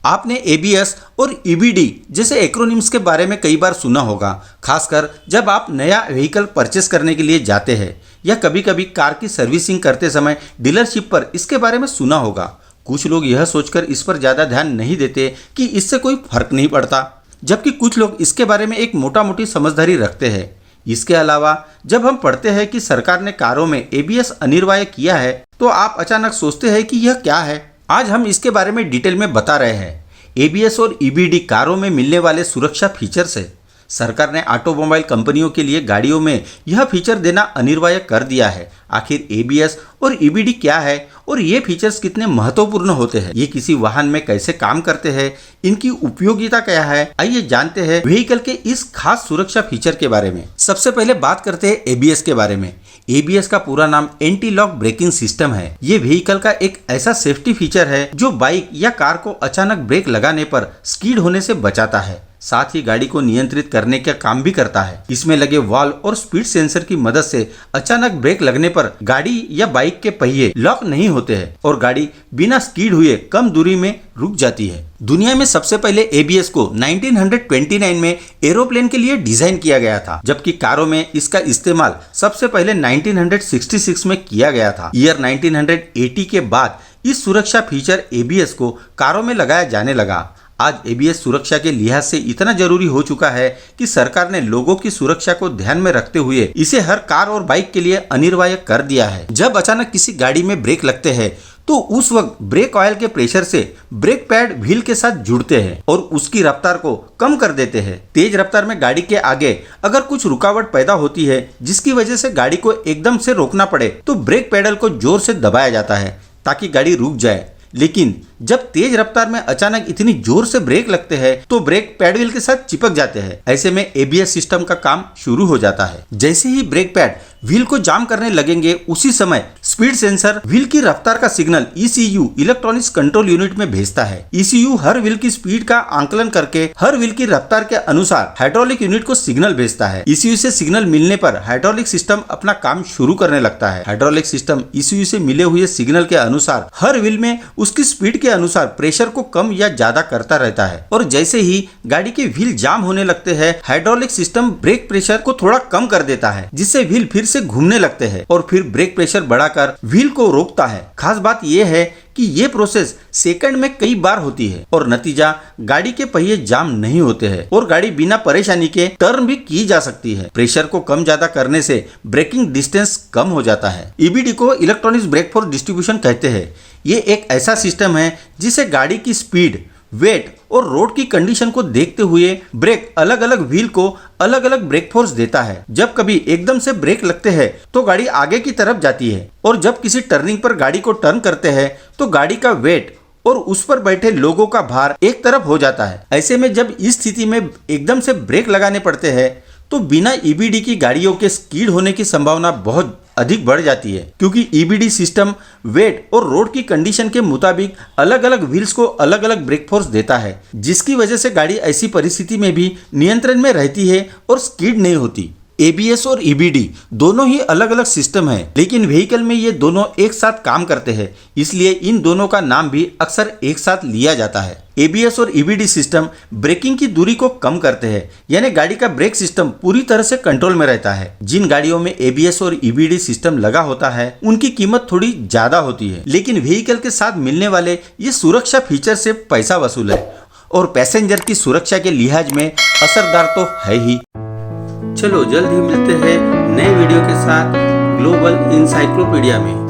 आपने एबीएस और ईबीडी जैसे एक्रोनिम्स के बारे में कई बार सुना होगा, खासकर जब आप नया व्हीकल परचेस करने के लिए जाते हैं या कभी कभी कार की सर्विसिंग करते समय डीलरशिप पर इसके बारे में सुना होगा। कुछ लोग यह सोचकर इस पर ज़्यादा ध्यान नहीं देते कि इससे कोई फर्क नहीं पड़ता, जबकि कुछ लोग इसके बारे में एक मोटा मोटी समझदारी रखते हैं। इसके अलावा जब हम पढ़ते हैं कि सरकार ने कारों में एबीएस अनिवार्य किया है तो आप अचानक सोचते हैं कि यह क्या है। आज हम इसके बारे में डिटेल में बता रहे हैं। एबीएस और ईबीडी कारों में मिलने वाले सुरक्षा फीचर्स है। सरकार ने ऑटोमोबाइल कंपनियों के लिए गाड़ियों में यह फीचर देना अनिवार्य कर दिया है। आखिर एबीएस और ईबीडी क्या है और ये फीचर्स कितने महत्वपूर्ण होते हैं, ये किसी वाहन में कैसे काम करते हैं, इनकी उपयोगिता क्या है, आइए जानते हैं व्हीकल के इस खास सुरक्षा फीचर के बारे में। सबसे पहले बात करते हैं एबीएस के बारे में। एबीएस का पूरा नाम एंटी लॉक ब्रेकिंग सिस्टम है। ये व्हीकल का एक ऐसा सेफ्टी फीचर है जो बाइक या कार को अचानक ब्रेक लगाने पर स्किड होने से बचाता है, साथ ही गाड़ी को नियंत्रित करने का काम भी करता है। इसमें लगे वाल्व और स्पीड सेंसर की मदद से अचानक ब्रेक लगने पर गाड़ी या बाइक के पहिए लॉक नहीं होते हैं और गाड़ी बिना स्किड हुए कम दूरी में रुक जाती है। दुनिया में सबसे पहले एबीएस को 1929 में एरोप्लेन के लिए डिजाइन किया गया था, जबकि कारों में इसका इस्तेमाल सबसे पहले 1966 में किया गया था। ईयर 1980 के बाद इस सुरक्षा फीचर एबीएस को कारों में लगाया जाने लगा। आज एबीएस सुरक्षा के लिहाज से इतना जरूरी हो चुका है कि सरकार ने लोगों की सुरक्षा को ध्यान में रखते हुए इसे हर कार और बाइक के लिए अनिवार्य कर दिया है। जब अचानक किसी गाड़ी में ब्रेक लगते हैं तो उस वक्त ब्रेक ऑयल के प्रेशर से ब्रेक पैड व्हील के साथ जुड़ते हैं और उसकी रफ्तार को कम कर देते हैं। तेज रफ्तार में गाड़ी के आगे अगर कुछ रुकावट पैदा होती है जिसकी वजह से गाड़ी को एकदम से रोकना पड़े तो ब्रेक पैडल को जोर से दबाया जाता है ताकि गाड़ी रुक जाए। लेकिन जब तेज रफ्तार में अचानक इतनी जोर से ब्रेक लगते हैं तो ब्रेक पैड व्हील के साथ चिपक जाते हैं। ऐसे में एबीएस सिस्टम का काम शुरू हो जाता है। जैसे ही ब्रेक पैड व्हील को जाम करने लगेंगे उसी समय स्पीड सेंसर व्हील की रफ्तार का signal ECU electronics control unit में भेजता है। ईसीयू हर व्हील की स्पीड का आंकलन करके हर व्हील की रफ्तार के अनुसार हाइड्रोलिक यूनिट को सिग्नल भेजता है। ईसीयू से सिग्नल मिलने पर हाइड्रोलिक सिस्टम अपना काम शुरू करने लगता है। हाइड्रोलिक सिस्टम ईसीयू से मिले हुए सिग्नल के अनुसार हर व्हील में उसकी स्पीड के अनुसार प्रेशर को कम या ज्यादा करता रहता है और जैसे ही गाड़ी के व्हील जाम होने लगते हैं हाइड्रोलिक सिस्टम ब्रेक प्रेशर को थोड़ा कम कर देता है, जिससे व्हील फिर से घूमने लगते हैं और फिर ब्रेक प्रेशर बढ़ाकर व्हील को रोकता है। खास बात यह है कि ये प्रोसेस सेकंड में कई बार होती है और नतीजा गाड़ी के पहिए जाम नहीं होते हैं और गाड़ी बिना परेशानी के टर्न भी की जा सकती है। प्रेशर को कम ज्यादा करने से ब्रेकिंग डिस्टेंस कम हो जाता है। ईबीडी को इलेक्ट्रॉनिक्स ब्रेक फोर्स डिस्ट्रीब्यूशन कहते हैं। ये एक ऐसा सिस्टम है जिसे गाड़ी की स्पीड, वेट और रोड की कंडीशन को देखते हुए ब्रेक अलग अलग व्हील को अलग अलग ब्रेक फोर्स देता है। जब कभी एकदम से ब्रेक लगते हैं तो गाड़ी आगे की तरफ जाती है और जब किसी टर्निंग पर गाड़ी को टर्न करते हैं तो गाड़ी का वेट और उस पर बैठे लोगों का भार एक तरफ हो जाता है। ऐसे में जब इस स्थिति में एकदम से ब्रेक लगाने पड़ते हैं तो बिना ईबीडी की गाड़ियों के स्किड होने की संभावना बहुत अधिक बढ़ जाती है, क्योंकि ईबीडी सिस्टम वेट और रोड की कंडीशन के मुताबिक अलग अलग व्हील्स को अलग अलग ब्रेक फोर्स देता है, जिसकी वजह से गाड़ी ऐसी परिस्थिति में भी नियंत्रण में रहती है और स्किड नहीं होती। एबीएस और ईबीडी दोनों ही अलग अलग सिस्टम हैं, लेकिन व्हीकल में ये दोनों एक साथ काम करते हैं, इसलिए इन दोनों का नाम भी अक्सर एक साथ लिया जाता है। एबीएस और ईबीडी सिस्टम ब्रेकिंग की दूरी को कम करते हैं, यानी गाड़ी का ब्रेक सिस्टम पूरी तरह से कंट्रोल में रहता है। जिन गाड़ियों में एबीएस और ईबीडी सिस्टम लगा होता है उनकी कीमत थोड़ी ज्यादा होती है, लेकिन व्हीकल के साथ मिलने वाले ये सुरक्षा फीचर से पैसा वसूल है और पैसेंजर की सुरक्षा के लिहाज में असरदार तो है ही। चलो जल्द ही मिलते हैं नए वीडियो के साथ ग्लोबल इंसाइक्लोपीडिया में।